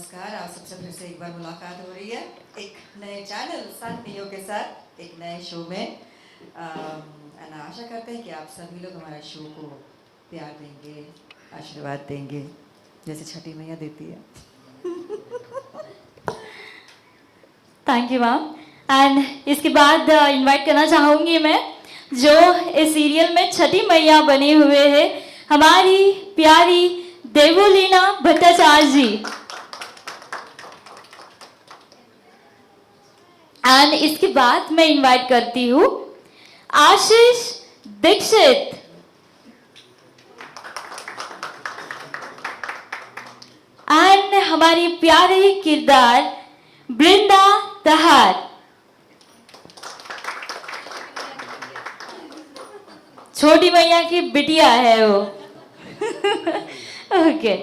नमस्कार। आप सबसे फिर से एक बार मुलाकात हो रही है एक नए चैनल सन नियो के साथ एक नए शो में। आशा करते हैं कि आप सभी लोग हमारे शो को प्यार देंगे, आशीर्वाद देंगे, जैसे छठी मैया देती है। Thank you ma'am. एंड इसके बाद इनवाइट करना चाहूँगी मैं जो इस सीरियल में छठी मैया बने हुए हैं, हमारी प्यारी देवोलीना भट्टाचार्य जी। एंड इसके बाद मैं इनवाइट करती हूँ आशीष दीक्षित। एंड हमारी प्यारी किरदार वृंदा दहार। छोटी मैया की बिटिया है वो। ओके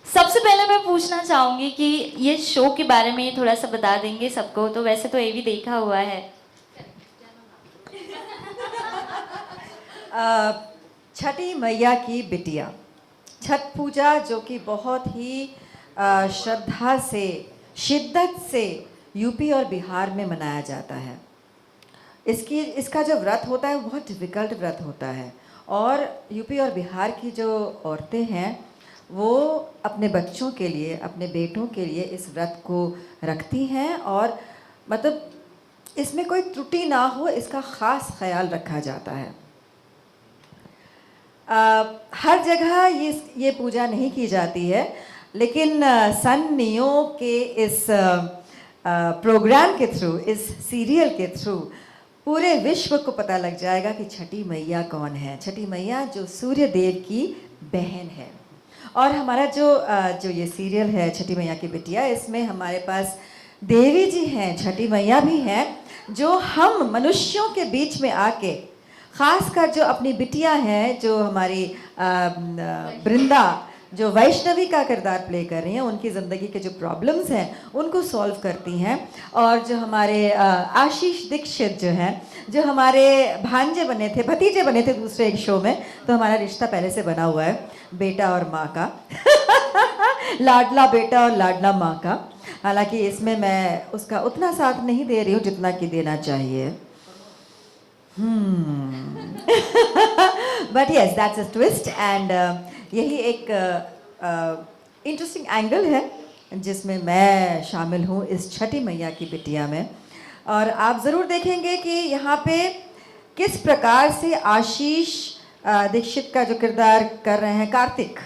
सबसे पहले मैं पूछना चाहूंगी कि ये शो के बारे में थोड़ा सा बता देंगे सबको, तो वैसे तो ये भी देखा हुआ है। छठी मैया की बिटिया, छठ पूजा जो कि बहुत ही श्रद्धा से, शिद्दत से यूपी और बिहार में मनाया जाता है। इसका जो व्रत होता है वो बहुत डिफ़िकल्ट व्रत होता है और यूपी और बिहार की जो औरतें हैं वो अपने बच्चों के लिए, अपने बेटों के लिए इस व्रत को रखती हैं और मतलब इसमें कोई त्रुटि ना हो इसका ख़ास ख्याल रखा जाता है। हर जगह ये पूजा नहीं की जाती है, लेकिन सन नियो के इस प्रोग्राम के थ्रू, इस सीरियल के थ्रू पूरे विश्व को पता लग जाएगा कि छठी मैया कौन है। छठी मैया जो सूर्य देव की बहन है। और हमारा जो ये सीरियल है छठी मैया की बिटिया, इसमें हमारे पास देवी जी हैं, छठी मैया भी हैं, जो हम मनुष्यों के बीच में आके, ख़ासकर जो अपनी बिटिया हैं, जो हमारी वृंदा जो वैष्णवी का किरदार प्ले कर रही हैं, उनकी ज़िंदगी के जो प्रॉब्लम्स हैं उनको सॉल्व करती हैं। और जो हमारे आशीष दीक्षित जो हैं, जो हमारे भांजे बने थे, भतीजे बने थे दूसरे एक शो में, तो हमारा रिश्ता पहले से बना हुआ है बेटा और माँ का। लाडला बेटा और लाडला माँ का। हालांकि इसमें मैं उसका उतना साथ नहीं दे रही हूँ जितना कि देना चाहिए। But yes, that's a twist and यही एक इंटरेस्टिंग एंगल है जिसमें मैं शामिल हूँ इस छठी मैया की बिटिया में। और आप ज़रूर देखेंगे कि यहाँ पे किस प्रकार से आशीष दीक्षित का जो किरदार कर रहे हैं, कार्तिक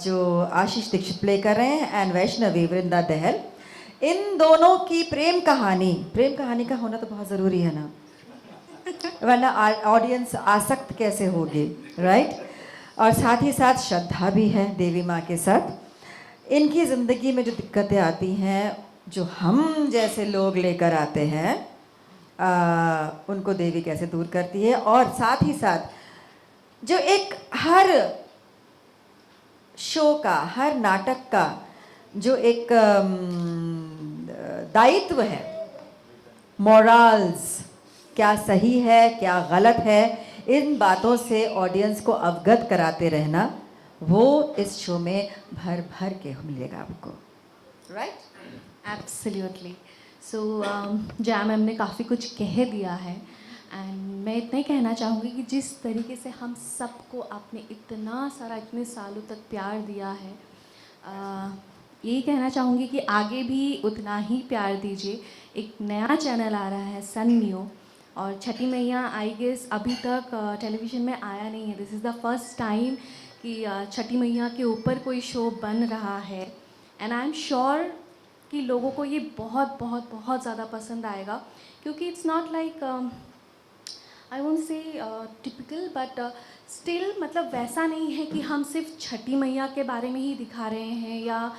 जो आशीष दीक्षित प्ले कर रहे हैं, एंड वैष्णवी वृंदा दहल, इन दोनों की प्रेम कहानी का होना तो बहुत ज़रूरी है ना, वरना ऑडियंस आसक्त कैसे होगी, राइट। और साथ ही साथ श्रद्धा भी है देवी माँ के साथ। इनकी ज़िंदगी में जो दिक्कतें आती हैं, जो हम जैसे लोग लेकर आते हैं, उनको देवी कैसे दूर करती है। और साथ ही साथ जो एक हर शो का, हर नाटक का जो एक दायित्व है, मोरल्स, क्या सही है क्या गलत है, इन बातों से ऑडियंस को अवगत कराते रहना, वो इस शो में भर भर के मिलेगा आपको, राइट। एब्सोल्युटली। सो जया मैम ने काफ़ी कुछ कह दिया है एंड मैं इतना ही कहना चाहूँगी कि जिस तरीके से हम सबको आपने इतना सारा, इतने सालों तक प्यार दिया है, यही कहना चाहूँगी कि आगे भी उतना ही प्यार दीजिए। एक नया चैनल आ रहा है सन नियो, और छठी मैया आई गेस अभी तक टेलीविज़न में आया नहीं है। This is the first time कि छठी मैया के ऊपर कोई शो बन रहा है एंड आई एम श्योर कि लोगों को ये बहुत बहुत बहुत ज़्यादा पसंद आएगा, क्योंकि it's not like I won't say typical, but still मतलब वैसा नहीं है कि हम सिर्फ छठी मैया के बारे में ही दिखा रहे हैं या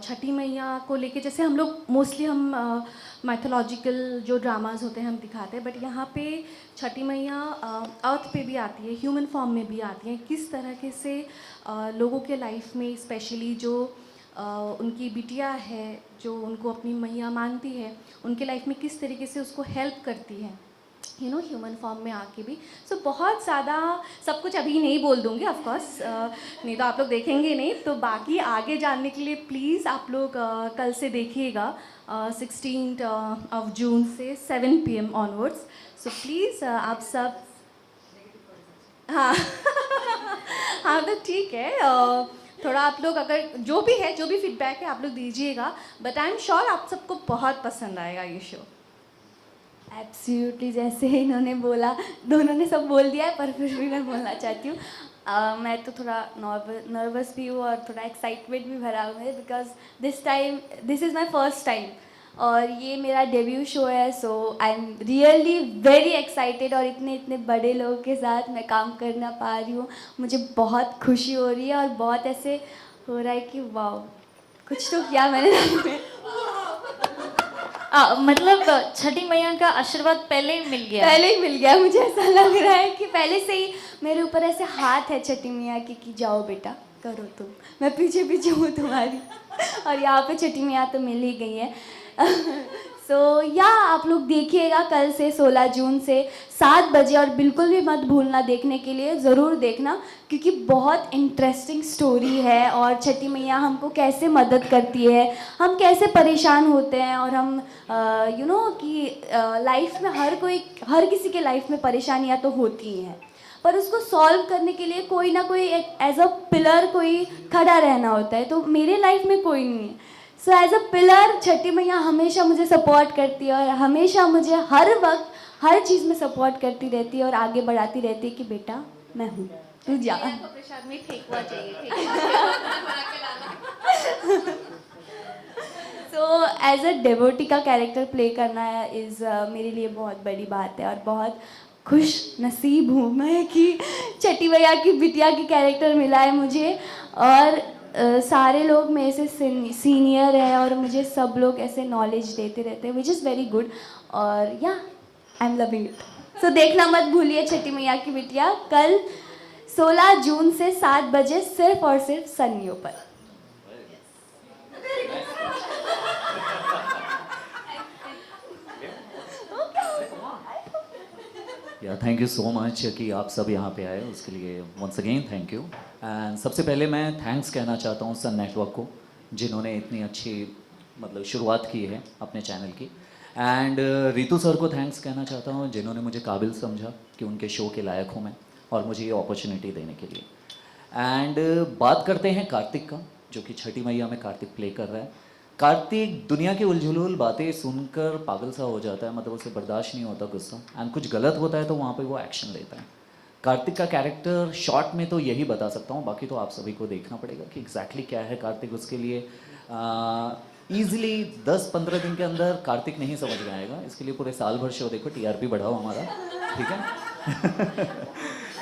छठी मैया को लेके, जैसे हम लोग मोस्टली हम माइथोलॉजिकल जो ड्रामाज होते हैं हम दिखाते हैं, बट यहाँ पे छठी मैया अर्थ पे भी आती है, ह्यूमन फॉर्म में भी आती हैं। किस तरह से लोगों के लाइफ में, स्पेशली जो उनकी बिटिया है, जो उनको अपनी मैया मानती है, उनके लाइफ में किस तरीके से उसको हेल्प करती है। ह्यूमन फॉर्म में आके भी। सो बहुत ज़्यादा सब कुछ अभी नहीं बोल दूँगी ऑफ कोर्स, नहीं तो आप लोग देखेंगे नहीं। तो बाकी आगे जानने के लिए प्लीज़ आप लोग कल से देखिएगा 16 ऑफ जून से 7 PM ऑनवर्ड्स। सो प्लीज़ आप सब, हाँ हाँ तो ठीक है, थोड़ा आप लोग अगर जो भी फीडबैक है आप लोग दीजिएगा, बट आई एम श्योर आप सबको बहुत पसंद आएगा ये शो। एब्सोल्युटली, जैसे इन्होंने बोला, दोनों ने सब बोल दिया है, पर फिर भी मैं बोलना चाहती हूँ। मैं तो थोड़ा नर्वस भी हूँ और थोड़ा एक्साइटमेंट भी भरा हुआ है, because this is my first time और ये मेरा डेब्यू शो है। So I am really very excited और इतने इतने बड़े लोगों के साथ मैं काम करना पा रही हूँ, मुझे बहुत खुशी हो रही है और बहुत ऐसे हो रहा है कि वाह, कुछ तो किया मैंने लाइफ में। मतलब छठी मैया का आशीर्वाद पहले ही मिल गया। पहले ही मिल गया, मुझे ऐसा लग रहा है कि पहले से ही मेरे ऊपर ऐसे हाथ है छठी मैया की कि जाओ बेटा करो तुम, मैं पीछे पीछे हूँ तुम्हारी। और यहाँ पे छठी मैया तो मिल ही गई है। सो आप लोग देखिएगा कल से 16 जून से 7 बजे, और बिल्कुल भी मत भूलना देखने के लिए, ज़रूर देखना, क्योंकि बहुत इंटरेस्टिंग स्टोरी है और छठी मैया हमको कैसे मदद करती है, हम कैसे परेशान होते हैं, और हम कि लाइफ में हर किसी के लाइफ में परेशानियाँ तो होती ही हैं, पर उसको सॉल्व करने के लिए कोई ना कोई एक एज अ पिलर कोई खड़ा रहना होता है। तो मेरे लाइफ में कोई नहीं है, सो एज अ पिलर छठी मैया हमेशा मुझे सपोर्ट करती है और हमेशा मुझे हर वक्त हर चीज़ में सपोर्ट करती रहती है और आगे बढ़ाती रहती है कि बेटा मैं हूँ, तू जा। प्रसाद में फेंकवा चाहिए। सो एज अ डेवोटी का कैरेक्टर प्ले करना इज़ मेरे लिए बहुत बड़ी बात है और बहुत खुश नसीब हूँ मैं कि छठी मैया की बिटिया की कैरेक्टर मिला है मुझे। और सारे लोग मेरे से सीनियर हैं और मुझे सब लोग ऐसे नॉलेज देते रहते हैं, विच इज़ वेरी गुड। और आई एम लविंग इट। सो देखना मत भूलिए छठी मैया की बिटिया कल 16 जून से 7 बजे सिर्फ और सिर्फ सन न्यू पर। थैंक यू सो मच कि आप सब यहाँ पे आए, उसके लिए once again thank you. And सबसे पहले मैं थैंक्स कहना चाहता हूँ सन नेटवर्क को, जिन्होंने इतनी अच्छी मतलब शुरुआत की है अपने चैनल की। एंड रितु सर को थैंक्स कहना चाहता हूँ, जिन्होंने मुझे काबिल समझा कि उनके शो के लायक हूँ मैं, और मुझे ये अपॉर्चुनिटी देने के लिए। एंड बात करते हैं कार्तिक का, जो कि छठी मैया में कार्तिक प्ले कर रहा है। कार्तिक दुनिया की उलझुल बातें सुनकर पागल सा हो जाता है, मतलब उसे बर्दाश्त नहीं होता गुस्सा, एंड कुछ गलत होता है तो वहाँ पे वो एक्शन लेता है। कार्तिक का कैरेक्टर शॉर्ट में तो यही बता सकता हूँ, बाकी तो आप सभी को देखना पड़ेगा कि एग्जैक्टली क्या है कार्तिक। उसके लिए ईजिली 10-15 दिन के अंदर कार्तिक नहीं समझ में आएगा, इसके लिए पूरे साल भर शो देखो, TRP बढ़ाओ हमारा, ठीक है।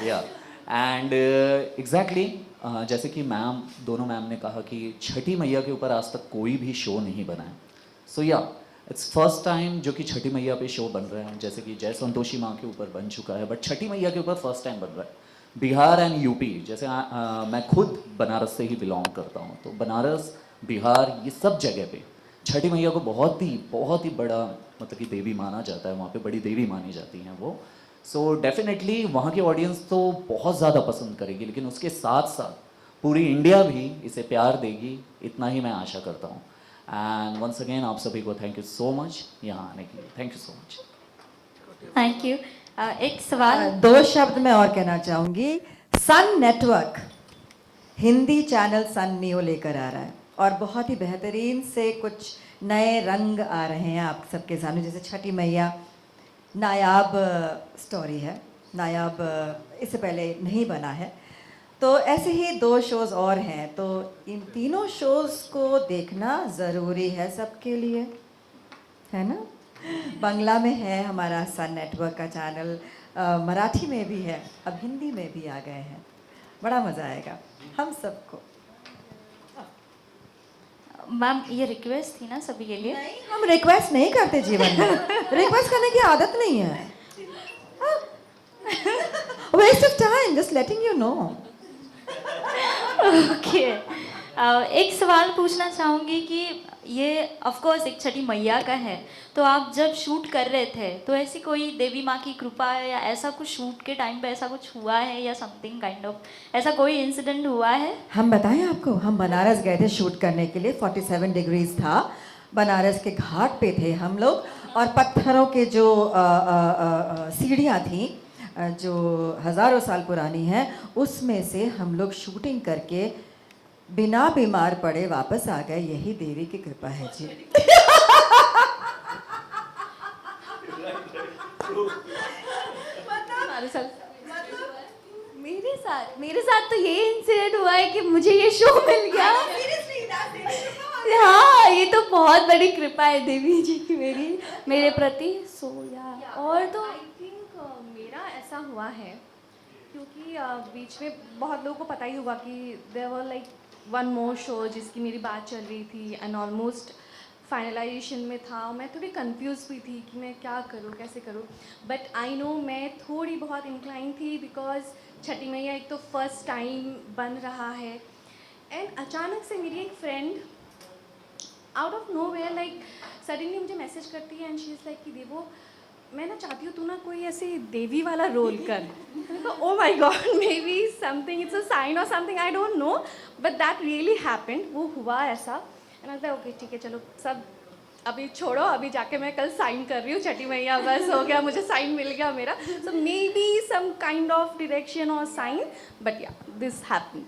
या एंड एग्जैक्टली जैसे कि दोनों मैम ने कहा कि छठी मैया के ऊपर आज तक कोई भी शो नहीं बना है। सो इट्स फर्स्ट टाइम जो कि छठी मैया पे शो बन रहा है, जैसे कि जय संतोषी माँ के ऊपर बन चुका है, बट छठी मैया के ऊपर फर्स्ट टाइम बन रहा है। बिहार एंड यूपी, जैसे मैं खुद बनारस से ही बिलोंग करता हूँ, तो बनारस बिहार ये सब जगह पे छठी मैया को बहुत ही बड़ा मतलब कि देवी माना जाता है, वहाँ पे बड़ी देवी मानी जाती हैं वो। सो डेफिनेटली वहाँ की ऑडियंस तो बहुत ज़्यादा पसंद करेगी, लेकिन उसके साथ साथ पूरी इंडिया भी इसे प्यार देगी, इतना ही मैं आशा करता हूँ। एंड वंस अगेन आप सभी को थैंक यू सो मच यहाँ आने के लिए, thank you so much. Thank you. एक सवाल, 2 शब्द मैं और कहना चाहूँगी। सन नेटवर्क हिंदी चैनल सन नियो लेकर आ रहा है और बहुत ही बेहतरीन से कुछ नए रंग आ रहे हैं आप सबके सामने। जैसे छठी मैया नायाब स्टोरी है, नायाब इससे पहले नहीं बना है, तो ऐसे ही 2 शोज़ और हैं, तो इन तीनों शोज़ को देखना ज़रूरी है सबके लिए, है ना। बांग्ला में है हमारा सन नेटवर्क का चैनल, मराठी में भी है, अब हिंदी में भी आ गए हैं, बड़ा मज़ा आएगा हम सबको। मैम ये रिक्वेस्ट थी ना सभी के लिए? नहीं, हम रिक्वेस्ट नहीं करते जीवन में, रिक्वेस्ट करने की आदत नहीं है। Waste of time, just letting you know. Okay. एक सवाल पूछना चाहूँगी कि ये ऑफ कोर्स एक छठी मैया का है, तो आप जब शूट कर रहे थे तो ऐसी कोई देवी माँ की कृपा या ऐसा कुछ शूट के टाइम पे ऐसा कुछ हुआ है या समथिंग काइंड ऑफ ऐसा कोई इंसिडेंट हुआ है? हम बताएं आपको, हम बनारस गए थे शूट करने के लिए, 47 डिग्रीज था, बनारस के घाट पे थे हम लोग, और पत्थरों के जो सीढ़ियाँ थी जो हज़ारों साल पुरानी हैं, उसमें से हम लोग शूटिंग करके बिना बीमार पड़े वापस आ गए। यही देवी की कृपा है जी। हमारे साथ मेरे साथ तो ये इंसिडेंट हुआ है कि मुझे ये शो मिल गया। हाँ, ये तो बहुत बड़ी कृपा है देवी जी की मेरे प्रति। सो या और तो आई थिंक मेरा ऐसा हुआ है क्योंकि बीच में बहुत लोगों को पता ही होगा कि there were like one more show जिसकी मेरी बात चल रही थी एंड ऑलमोस्ट फाइनलाइजेशन में था। मैं थोड़ी कंफ्यूज हुई थी कि मैं क्या करूँ, कैसे करूँ, बट आई नो मैं थोड़ी बहुत इंक्लाइन थी बिकॉज छठी मैया एक तो फर्स्ट टाइम बन रहा है। एंड अचानक से मेरी एक friend out of nowhere like suddenly मुझे मैसेज करती है एंड शी इज़ लाइक कि देवो मैं ना चाहती हूँ तू ना कोई ऐसे देवी वाला रोल कर। Oh my god, maybe something it's a sign और something, I don't know, but that really happened, वो हुआ ऐसा। एंड आई ओके ठीक है चलो सब अभी छोड़ो, अभी जाके मैं कल साइन कर रही हूँ छठी मैया, बस हो गया, मुझे साइन मिल गया मेरा। So maybe some kind of direction और sign, but yeah this happened.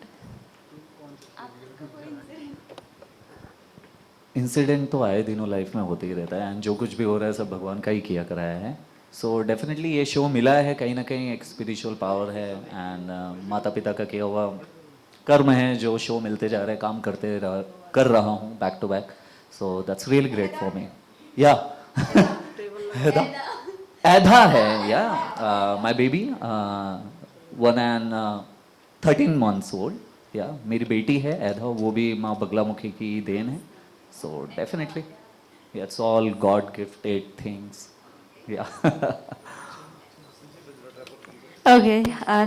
Incident तो आए दिनों लाइफ में होते ही रहता है, एंड जो कुछ भी हो रहा है सब भगवान का ही किया कराया है। सो डेफिनेटली ये शो मिला है, कहीं ना कहीं एक स्पिरिचुअल पावर है, एंड माता पिता का किया हुआ कर्म है जो शो मिलते जा रहे हैं, काम कर रहा हूँ back to back. So that's really great for me. Yeah एधा एधा है, yeah my baby 1 and 13 months old. Yeah मेरी बेटी है एधा, वो भी माँ बगलामुखी की देन है। So definitely, yeah, it's all God gifted things. Yeah. Okay,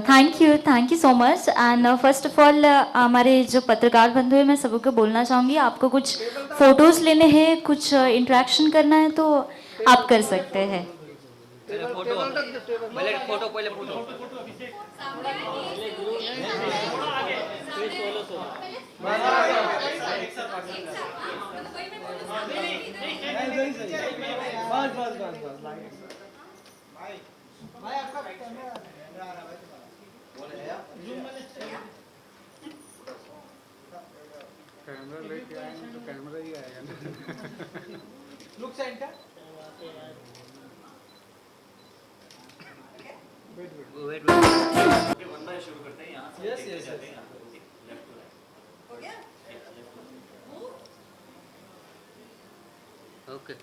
thank you so much. And first of all हमारे जो पत्रकार बंधु हैं मैं सबको बोलना चाहूँगी, आपको कुछ फ़ोटोज़ लेने हैं, कुछ इंटरेक्शन करना है तो आप कर सकते हैं। कैमरा लेके आएंगे तो कैमरा ही आएगा ना। Look centre. वेट शुरू करते हैं यहाँ से। यस यस ओके,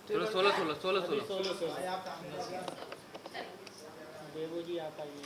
चलो 16 देवो जी आप आइए।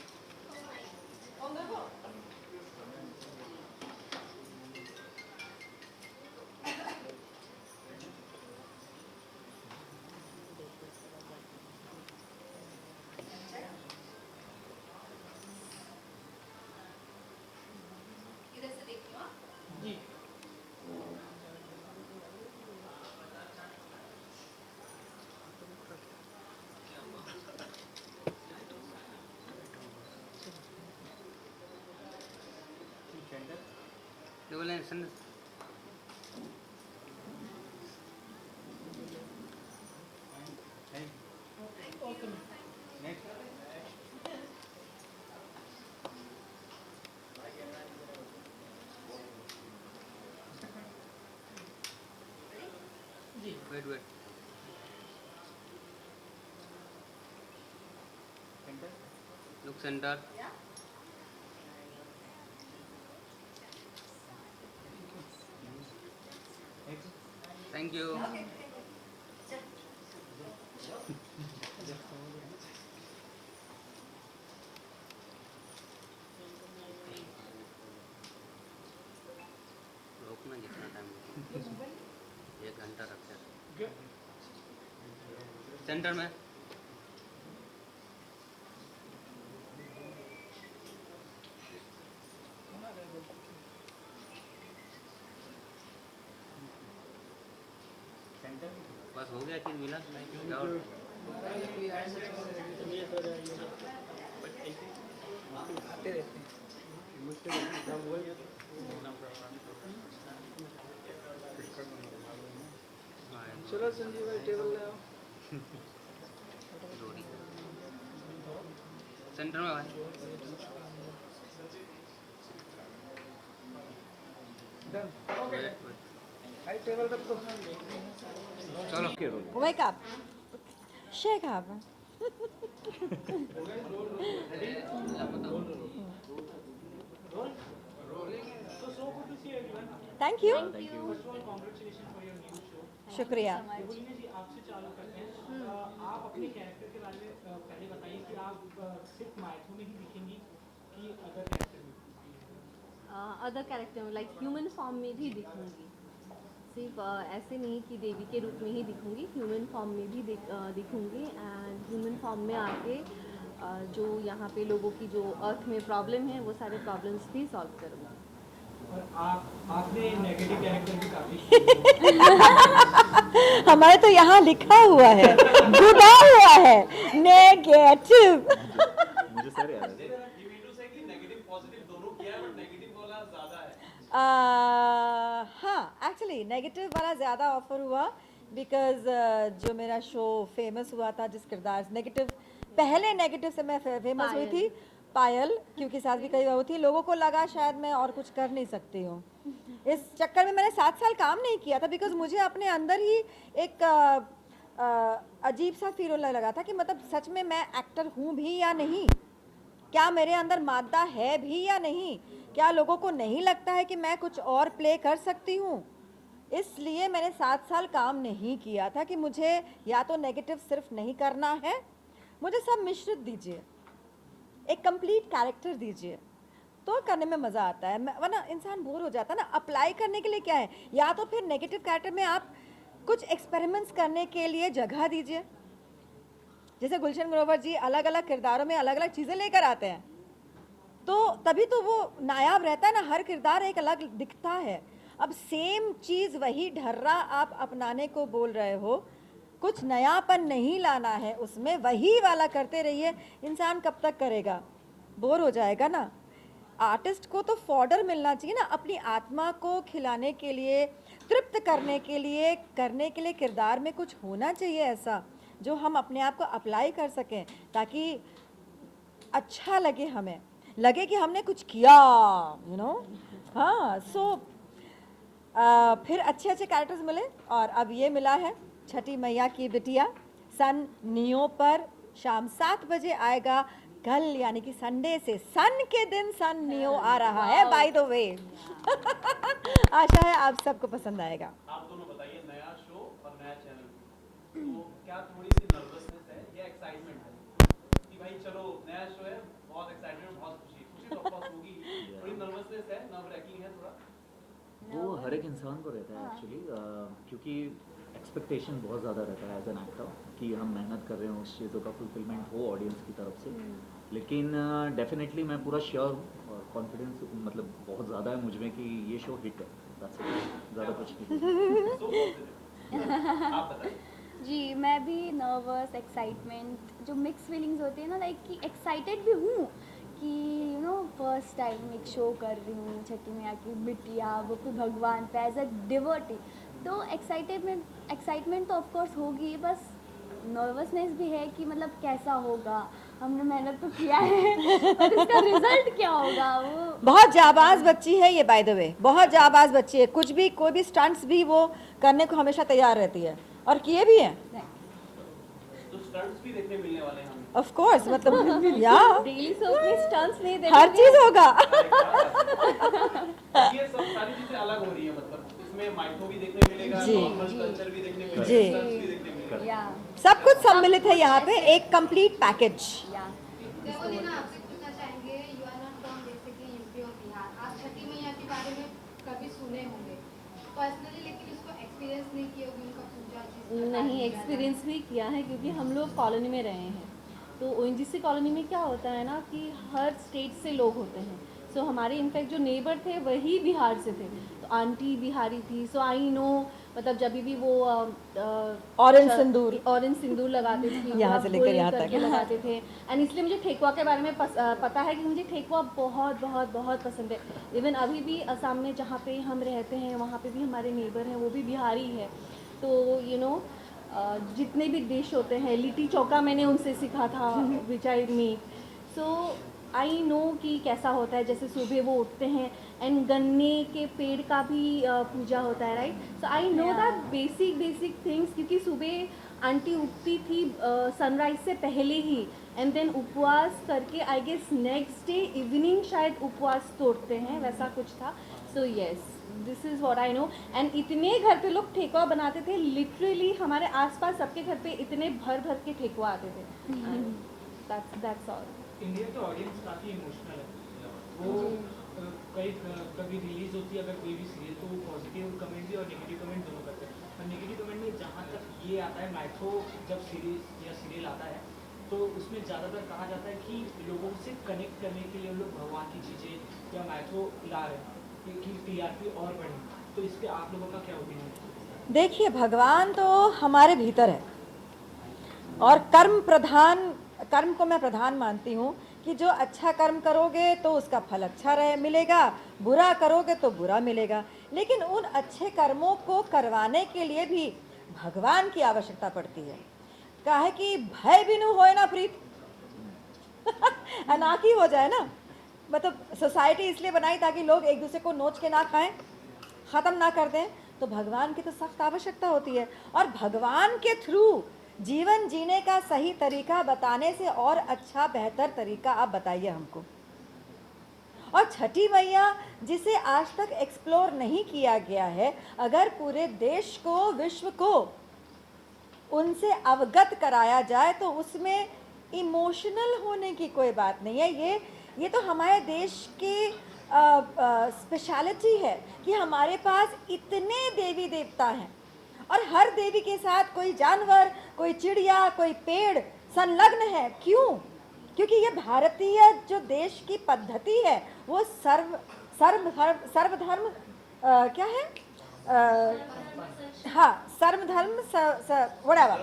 Weight look centre. Thank you. रोकना जितना टाइम 1 घंटा रखते हैं सेंटर में। बढ़िया चीज़ मिला आते रहते हैं मुझसे चलो संजीव भाई टेबल ले आओ सेंटर में भाई भाई टेबल रख दो चलो Wake up. Shake up. Thank you. शुक्रिया. आपसे चालू करते हैं आप अपने कैरेक्टर के बारे में पहले बताइए कि आप सिर्फ माइथो में ही दिखेंगी कि अदर कैरेक्टर में अदर कैरेक्टर में लाइक ह्यूमन फॉर्म में भी दिखूंगी, सिर्फ ऐसे नहीं कि देवी के रूप में ही दिखूंगी, ह्यूमन फॉर्म में भी दिखूंगी एंड ह्यूमन फॉर्म में आके जो यहाँ पे लोगों की जो अर्थ में प्रॉब्लम है वो सारे प्रॉब्लम्स भी सॉल्व करूँगी. और आपने नेगेटिव कैरेक्टर भी काफ़ी हमारे तो यहाँ लिखा हुआ है, डूबा हुआ है, नेगेटिव. मुझे सर याद है हाँ, एक्चुअली नेगेटिव वाला ज़्यादा ऑफर हुआ बिकॉज जो मेरा शो फेमस हुआ था जिस किरदार नेगेटिव, पहले नेगेटिव से मैं फेमस हुई थी, पायल, क्योंकि साथ भी कई बार हुई थी, लोगों को लगा शायद मैं और कुछ कर नहीं सकती हूँ. इस चक्कर में मैंने 7 साल काम नहीं किया था बिकॉज मुझे अपने अंदर ही एक अजीब सा फील होने लगा था कि मतलब सच में मैं एक्टर हूँ भी या नहीं, क्या मेरे अंदर मादा है भी या नहीं, क्या लोगों को नहीं लगता है कि मैं कुछ और प्ले कर सकती हूँ. इसलिए मैंने 7 साल काम नहीं किया था कि मुझे या तो नेगेटिव सिर्फ नहीं करना है, मुझे सब मिश्रित दीजिए, एक कंप्लीट कैरेक्टर दीजिए, तो करने में मज़ा आता है. वरना इंसान बोर हो जाता है ना. अप्लाई करने के लिए क्या है, या तो फिर नेगेटिव कैरेक्टर में आप कुछ एक्सपेरिमेंट्स करने के लिए जगह दीजिए. जैसे गुलशन ग्रोवर जी अलग अलग किरदारों में अलग अलग चीज़ें लेकर आते हैं, तो तभी तो वो नायाब रहता है ना. हर किरदार एक अलग दिखता है. अब सेम चीज़ वही ढर्रा आप अपनाने को बोल रहे हो, कुछ नयापन नहीं लाना है उसमें, वही वाला करते रहिए, इंसान कब तक करेगा, बोर हो जाएगा ना. आर्टिस्ट को तो फॉडर मिलना चाहिए ना, अपनी आत्मा को खिलाने के लिए, तृप्त करने के लिए किरदार में कुछ होना चाहिए ऐसा जो हम अपने आप को अप्लाई कर सकें, ताकि अच्छा लगे, हमें लगे कि हमने कुछ किया, यू नो. हाँ, सो फिर अच्छे अच्छे कैरेक्टर्स मिले और अब ये मिला है छठी मैया की बिटिया. सन नियो पर शाम 7 बजे आएगा, कल यानी कि संडे से, सन के दिन सन नियो आ रहा है, बाय द वे. आशा है आप सबको पसंद आएगा. आप दोनों बताइए, नया शो और नया चैनल, तो क्या थोड़ी सी नर्वसनेस है या एक्साइटमेंट है कि भाई चलो नया शो है, बहुत एक्साइटमेंट, बहुत खुशी तो ऑफ कोर्स होगी, थोड़ी नर्वसनेस है, नर्व रैकिंग है थोड़ा? वो हर एक इंसान को रहता है एक्चुअली, क्योंकि एक्सपेक्टेशन बहुत ज़्यादा रहता है एज एन एक्टर कि हम मेहनत कर रहे हो, उस चीज़ों का फुलफिलमेंट हो ऑडियंस की तरफ से. लेकिन डेफिनेटली मैं पूरा श्योर हूँ और कॉन्फिडेंस मतलब बहुत ज़्यादा है मुझ में कि ये शो हिट है, ज़्यादा कुछ नहीं. आप बताइए. जी, मैं भी नर्वस, एक्साइटमेंट, जो मिक्स फीलिंग्स होती है ना, लाइक कि एक्साइटेड भी हूँ कि यू नो फर्स्ट टाइम एक शो कर रही हूँ, छठी मैया की बिटिया, वो भी भगवान पे एज अ डिवोटी, तो एक्साइटमेंट तो ऑफकोर्स होगी, बस नर्वसनेस भी है कि मतलब कैसा होगा, हमने मेहनत तो किया है पर इसका रिजल्ट क्या होगा. वो बहुत जाबाज बच्ची है ये, बाय द वे, बहुत जाबाज बच्ची है. कुछ भी, कोई भी स्टंट्स भी वो करने को हमेशा तैयार रहती है और किए भी हैं. तो स्टंट्स भी देखने मिलने वाले हैं हमें. ऑफ कोर्स, मतलब या डेली सोप में स्टंट्स नहीं देख हर चीज होगा. ये सब सारी चीजें अलग हो रही है, मतलब इसमें माइथो भी देखने मिलेगा, जी. नॉर्मल कल्चर भी देखने मिलेगा, जी. स्टंट्स भी देखने मिलेगा. या सब कुछ सम्मिलित है यहाँ पे, एक कंप्लीट पैकेज. या देवोलीना, आपसे पूछना चाहेंगे, you are not from basically UP और बिहार, आप छठी मैया के बारे में कभी सुने होंगे पर्सनली, लेकिन उसको एक्सपीरियंस नहीं किए होंगे, उनका पूजा जिस प्रकार नहीं किया एक्सपीरियंस जाता है. भी किया है क्योंकि हम लोग कॉलोनी में रहे हैं. तो ओएनजीसी कॉलोनी में क्या होता है ना कि हर स्टेट से लोग होते हैं. सो हमारे इनफैक्ट जो नेबर थे वही बिहार से थे, तो आंटी बिहारी थी. सो आई नो मतलब जब भी वो ऑरेंज सिंदूर। ऑरेंज सिंदूर लगाते थे, यहाँ से लेकर यहाँ करके तक। लगाते थे। एंड इसलिए मुझे ठेकुआ के बारे में पता है कि मुझे ठेकुआ बहुत बहुत बहुत पसंद है। इवन अभी भी असम में जहाँ पे हम रहते हैं वहाँ पे भी हमारे नेबर हैं, वो भी बिहारी है। तो जितने भी डिश होते हैं, लिट्टी चौका मैंने उनसे सीखा था, विच I meet. So I no कि कैसा होता है। जैसे सुबह वो उठते हैं एंड गन्ने के पेड़ का भी पूजा होता है, right. So I know that basic things, क्योंकि सुबह आंटी उठती थी सनराइज से पहले ही, एंड देन उपवास करके I guess next day evening शायद उपवास तोड़ते हैं, वैसा कुछ था। So yes, this is what I know. And इतने घर पे लोग ठेकुआ बनाते थे, लिटरली हमारे आसपास सबके घर पे इतने भर भर के ठेकुआ आते थे। That's all. इंडिया के ऑडियंस काफ़ी इमोशनल है। वो कभी रिलीज होती है अगर कोई भी सीरियल, तो वो पॉजिटिव कमेंट भी और नेगेटिव कमेंट दोनों करते हैं। और नेगेटिव कमेंट में जहाँ तक ये आता है, मैथ्रो जब सीरीज या सीरियल आता है तो उसमें ज़्यादातर कहा जाता है कि लोगों से कनेक्ट करने के लिए लोग भगवान की चीज़ें या मैथ्रो ला रहे हैं कि टीआरपी और बढ़े। तो इस पर आप लोगों का क्या ओपिनियन है? देखिए, भगवान तो हमारे भीतर है और कर्म को मैं प्रधान मानती हूँ कि जो अच्छा कर्म करोगे तो उसका फल अच्छा मिलेगा, बुरा करोगे तो बुरा मिलेगा। लेकिन उन अच्छे कर्मों को करवाने के लिए भी भगवान की आवश्यकता पड़ती है। काहे कि भय बिनु होए ना प्रीत अनाकी हो जाए ना। मतलब सोसाइटी इसलिए बनाई ताकि लोग एक दूसरे को नोच के ना खाएं, ख़त्म ना कर दें। तो भगवान की तो सख्त आवश्यकता होती है, और भगवान के थ्रू जीवन जीने का सही तरीका बताने से और अच्छा बेहतर तरीका आप बताइए हमको। और छठी मैया जिसे आज तक एक्सप्लोर नहीं किया गया है, अगर पूरे देश को, विश्व को उनसे अवगत कराया जाए तो उसमें इमोशनल होने की कोई बात नहीं है। ये तो हमारे देश की स्पेशलिटी है कि हमारे पास इतने देवी देवता हैं, और हर देवी के साथ कोई जानवर, कोई चिड़िया, कोई पेड़ संलग्न है। क्यों? क्योंकि ये भारतीय जो देश की पद्धति है वो सर्वधर्म क्या है, हाँ, सर्वधर्म वड़ावा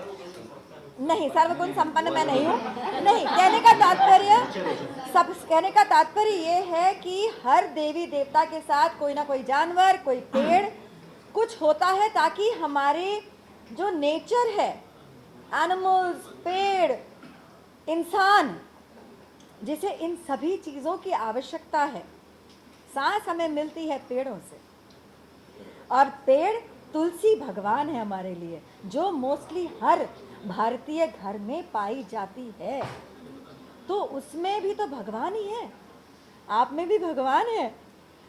नहीं, सर्वगुण संपन्न मैं नहीं हूँ। नहीं, कहने का तात्पर्य ये है कि हर देवी देवता के साथ कोई ना कोई जानवर, कोई पेड़ कुछ होता है, ताकि हमारे जो नेचर है, एनिमल्स, पेड़, इंसान, जिसे इन सभी चीज़ों की आवश्यकता है, सांस हमें मिलती है पेड़ों से। और पेड़, तुलसी भगवान है हमारे लिए, जो मोस्टली हर भारतीय घर में पाई जाती है। तो उसमें भी तो भगवान ही है, आप में भी भगवान है।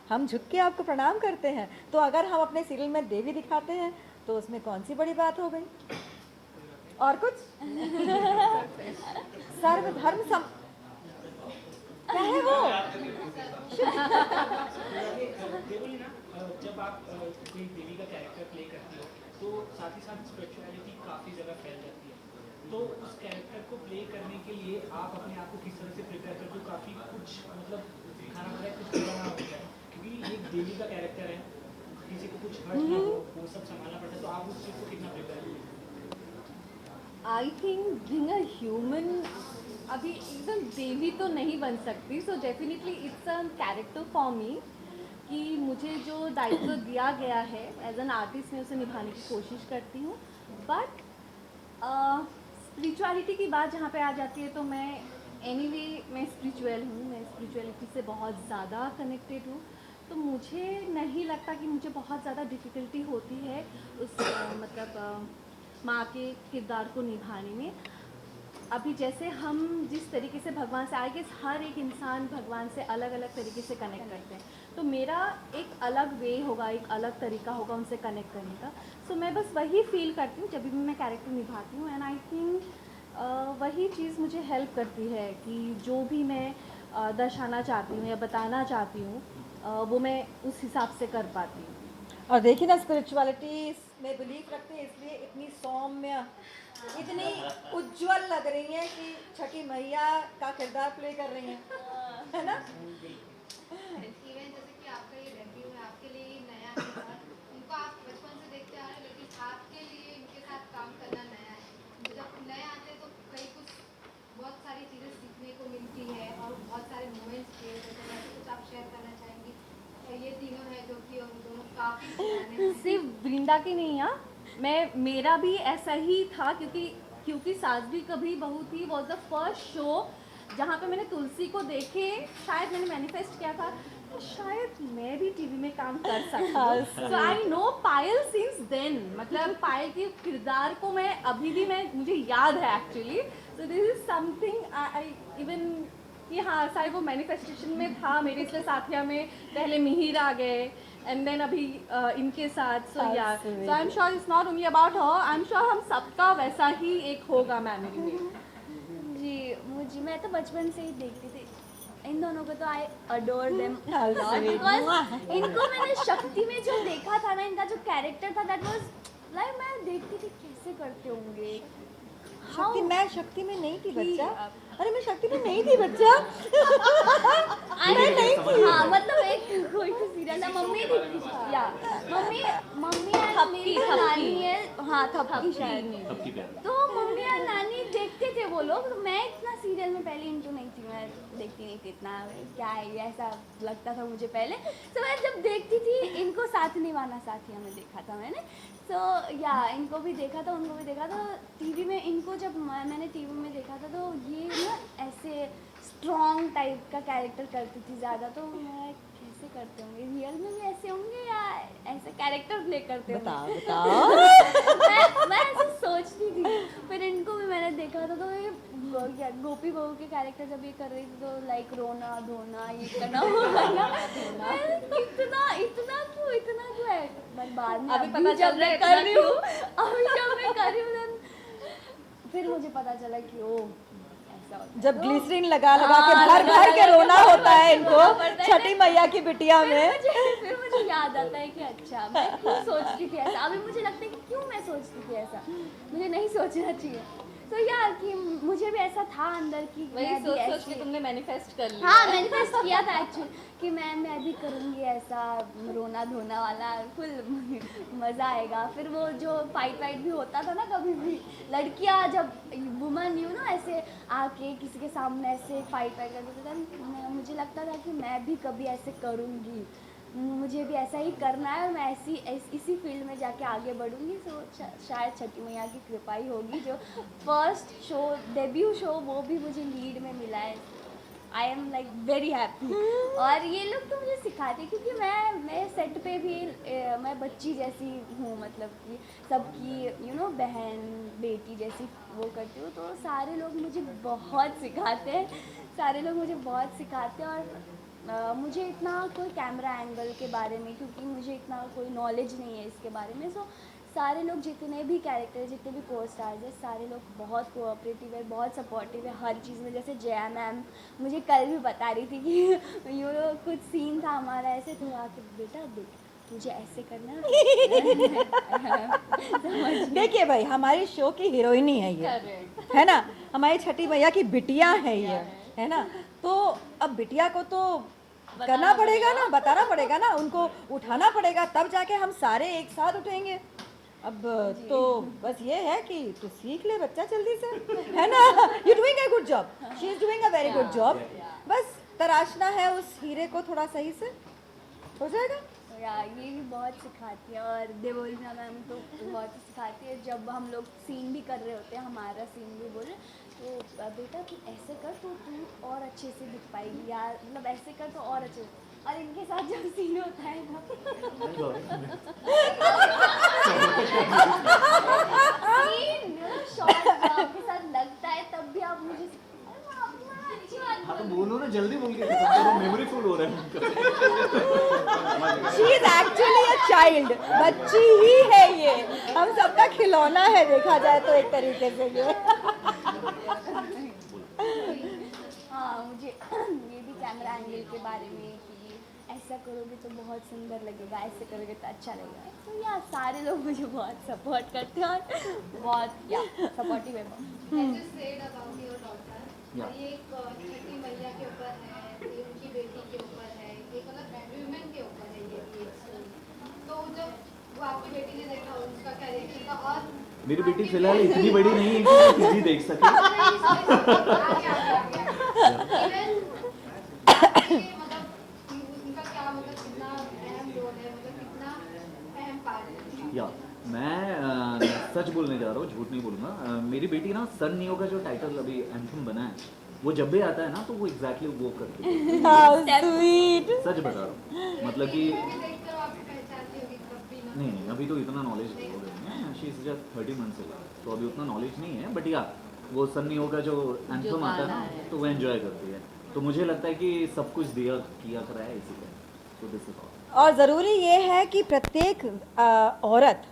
हम झुक के आपको प्रणाम करते हैं, तो अगर हम अपने सीरियल में देवी दिखाते हैं तो उसमें कौन सी बड़ी बात हो गई? और कुछ सर्वधर्म क्या है वो? केवल ना, जब आप कोई देवी का कैरेक्टर प्ले करती हो तो साथ ही साथ स्पिरिचुअलिटी काफ़ी जगह फैल जाती है। तो उस कैरेक्टर को प्ले करने के लिए आप अपने आप को किस तरह से प्रिपेयर करते हो? काफ़ी कुछ मतलब खाना पड़ता है, कुछ करना होता है, क्योंकि एक देवी का कैरेक्टर है, किसी को कुछ हर्ट ना हो, वो सब संभालना पड़ता है। तो आप उस चीज़ को कितना प्रिपेयर करते हो? I think being a human, अभी एकदम देवी तो नहीं बन सकती। So definitely it's a character for me, कि मुझे जो दायित्व दिया गया है एज एन आर्टिस्ट, मैं उसे निभाने की कोशिश करती हूँ। बट स्पिरिचुअलिटी की बात जहाँ पे आ जाती है, तो मैं मैं स्पिरिचुअल हूँ, मैं स्पिरिचुअलिटी से बहुत ज़्यादा कनेक्टेड हूँ। तो मुझे नहीं लगता कि मुझे बहुत ज़्यादा डिफ़िकल्टी होती है उस माँ के किरदार को निभाने में। अभी जैसे हम जिस तरीके से भगवान से, आई गेस हर एक इंसान भगवान से अलग अलग तरीके से कनेक्ट करते हैं, तो मेरा एक अलग वे होगा, एक अलग तरीका होगा उनसे कनेक्ट करने का। सो मैं बस वही फील करती हूँ जब भी मैं कैरेक्टर निभाती हूँ। एंड आई थिंक वही चीज़ मुझे हेल्प करती है कि जो भी मैं दर्शाना चाहती हूँ या बताना चाहती हूँ वो मैं उस हिसाब से कर पाती हूँ। और देखिए ना, स्पिरिचुअलिटी में बिलीव रखते हैं, इसलिए इतनी सौम्य, इतनी उज्जवल लग रही है कि छठी मैया का किरदार प्ले कर रही हैं, है ना? इवन जैसे कि आपका ये डेब्यू है, आपके लिए नया है, इनको आप बचपन से देखते आ रहे हैं, लेकिन वृंदा की नहीं हाँ, मैं मेरा भी ऐसा ही था क्योंकि सास भी कभी बहू थी वॉज द फर्स्ट शो जहाँ पे मैंने तुलसी को देखे, शायद मैंने मैनिफेस्ट किया था कि शायद मैं भी टीवी में काम कर सकती हूँ। So I know Payal since then, मतलब पायल के किरदार को मैं अभी भी मुझे याद है actually. So this is something I even कि हाँ शायद वो मैनिफेस्टेशन में था मेरे, इसलिए साथिया में पहले मिहिर आ गए एंड देन अभी इनके साथ। So yeah so I am sure it's not only about her, I am sure हम सबका वैसा ही एक होगा मेमोरी में। जी मैं तो बचपन से ही देखती थी इन दोनों को, तो आई अडोर देम बिकॉज इनको मैंने शक्ति में जो देखा था ना, इनका जो कैरेक्टर था दैट वाज लाइक, मैं देखती थी कैसे करते होंगे। शक्ति, मैं शक्ति में नहीं थी बच्चा, अरे मैं शक्ति में नहीं थी बच्चा। मैं नहीं थी। हाँ मतलब एक कोई तो सीरियल था, मम्मी देखती थी या मम्मी और मेरी नानी है, हाँ थपकी शायद, तो मम्मी और नानी देखते थे वो लोग। तो मैं इतना सीरियल में पहले इंटू नहीं थी, मैं देखती नहीं थी इतना, क्या है ये ऐसा लगता था मुझे पहले। तो मैं जब देखती थी इनको साथ निभाना साथिया में देखा था मैंने, तो या इनको भी देखा था उनको भी देखा था टीवी में। इनको जब मैंने टीवी में देखा था तो ये ना ऐसे स्ट्रॉन्ग टाइप का कैरेक्टर करती थी ज़्यादा, तो मैं कैसे करते होंगे रियल में भी ऐसे होंगे या ऐसे कैरेक्टर प्ले करते होंगे, बताओ। मैं ऐसे सोचती थी। फिर इनको भी मैंने देखा था, तो ये गोपी बहू के कैरेक्टर जब ये कर रही थी तो लाइक रोना धोना ये करना वो करना, इतना क्यों है, पर बाद में अभी पता चल रहा है कर रही हूँ, अभी जब मैं कर रही हूँ फिर मुझे पता चला कि ओ ऐसा होता है। जब ग्लिसरीन लगा के भर भर के रोना होता है इनको छठी मैया की बिटिया में। फिर मुझे याद आता है कि अच्छा मैं क्यों सोचती थी ऐसा। अभी मुझे लगता है कि क्यों मैं सोचती थी ऐसा, मुझे नहीं सोचना चाहिए। तो यार कि मुझे भी ऐसा था अंदर की वही सोच के तुमने मैनिफेस्ट कर लिया। हाँ मैनिफेस्ट किया था एक्चुअली कि मैं भी करूँगी ऐसा रोना धोना वाला, फुल मज़ा आएगा। फिर वो जो फाइट वाइट भी होता था ना, कभी भी लड़कियाँ जब वुमन यू नो ऐसे आके किसी के सामने ऐसे फाइट वाइट करते थे, मुझे लगता था कि मैं भी कभी ऐसे करूँगी, मुझे भी ऐसा ही करना है और मैं इसी फील्ड में जाके आगे बढ़ूँगी। सो शायद छठी मैया की कृपा ही होगी, जो फर्स्ट शो डेब्यू शो वो भी मुझे लीड में मिला है। I am like very happy. और ये लोग तो मुझे सिखाते, क्योंकि मैं सेट पे भी मैं बच्ची जैसी हूँ, मतलब कि सबकी यू नो बहन बेटी जैसी वो करती हूँ। तो सारे लोग मुझे बहुत सिखाते हैं, और मुझे इतना कोई कैमरा एंगल के बारे में, क्योंकि मुझे इतना कोई नॉलेज नहीं है इसके बारे में। सो सारे लोग जितने भी कैरेक्टर जितने भी को स्टार्स हैं, सारे लोग बहुत कोऑपरेटिव है, बहुत सपोर्टिव है हर चीज़ में। जैसे जया मैम मुझे कल भी बता रही थी कि यू नो कुछ सीन था हमारा ऐसे, तो आके बेटा देख तुझे ऐसे करना देखिए भाई, हमारे शो की हीरोइन ही है ये, है ना, हमारी छठी मैया की बिटिया है ये, है ना। तो अब बिटिया को तो करना पड़ेगा ना, बताना पड़ेगा ना, उनको उठाना पड़ेगा, तब जाके हम सारे एक साथ उठेंगे। अब तो बस ये है कि तू सीख ले बच्चा जल्दी से, है ना। You doing a good job, she is doing a very good job. बस तराशना है उस हीरे को थोड़ा सही से, हो जाएगा। यार ये भी बहुत सिखाती है, और देवोलिना मैम तो बहुत सिखाती है। जब हम लोग सीन भी कर रहे होते हैं, हमारा सीन भी बोले तो बेटा तू ऐसे कर तो तू और अच्छे से दिख पाएगी यार, मतलब ऐसे कर तो और अच्छे। और इनके साथ जब सीन होता है ना सीन शॉर्ट आपके साथ लगता है, तब भी आप मुझे हाँ तो बोलो ना, जल्दी बोल के खत्म, मेमोरी फुल हो रहा है उनका। She is actually a child, बच्ची ही है ये, हम सबका खिलौना है देखा जाए तो एक तरीके से ये। हाँ मुझे ये भी कैमरा एंगल के बारे में कि ऐसा करोगे तो बहुत सुंदर लगेगा, ऐसे करोगे तो अच्छा लगेगा। तो यार सारे लोग मुझे बहुत सपोर्ट करते हैं और बहुत या सपोर्टिव है। ये एक छठी मैया के ऊपर है, ये उनकी बेटी के ऊपर है, एक मतलब वुमेन के ऊपर है ये तो जब वो आपकी बेटी ने देखा उसका कैरेक्टर का, और मेरी बेटी फिलहाल इतनी बड़ी नहीं है कि टीवी देख सके। मतलब उनका क्या मतलब कितना अहम रोल है, मतलब कितना अहम पार्ट है। या बोलने जा रहा हूँ, झूठ नहीं बोलूँगा। मेरी बेटी ना सन नियो का जो टाइटल अभी एंथम बना है, वो जब भी आता है ना तो वो एग्जैक्टली वो करती है। सच बता रहा हूँ, मतलब कि देखकर आप पहचानती होगी कब भी ना। नहीं अभी तो इतना नॉलेज नहीं हो रही है, she is just 30 months old, तो अभी उतना नॉलेज नहीं है, बट या वो सन्नी होगा जो एंथम आता है ना तो वो एंजॉय करती है। तो मुझे लगता है कि सब कुछ किया करा है इसी का, तो दिस इज ऑल। और ज़रूरी ये है कि प्रत्येक औरत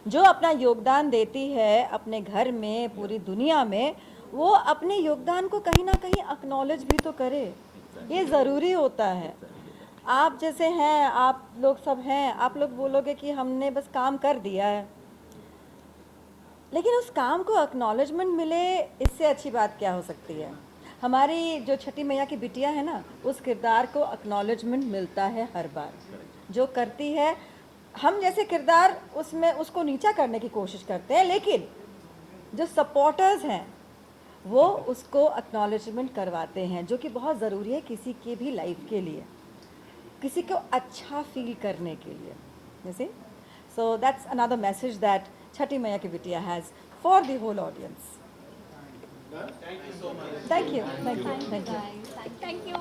जो अपना योगदान देती है अपने घर में, पूरी दुनिया में, वो अपने योगदान को कहीं ना कहीं एक्नॉलेज भी तो करे। ये ज़रूरी होता है। आप जैसे हैं, आप लोग सब हैं, आप लोग बोलोगे कि हमने बस काम कर दिया है, लेकिन उस काम को एक्नॉलेजमेंट मिले, इससे अच्छी बात क्या हो सकती है। हमारी जो छठी मैया की बिटिया है ना, उस किरदार को एक्नॉलेजमेंट मिलता है हर बार जो करती है। हम जैसे किरदार उसमें उसको नीचा करने की कोशिश करते हैं, लेकिन जो सपोर्टर्स हैं वो उसको एक्नॉलेजमेंट करवाते हैं, जो कि बहुत ज़रूरी है किसी की भी लाइफ के लिए, किसी को अच्छा फील करने के लिए। You see, so that's another message that Chhathi Maiya की bitiya has for the whole audience. Thank you, thank you, thank you. Thank you.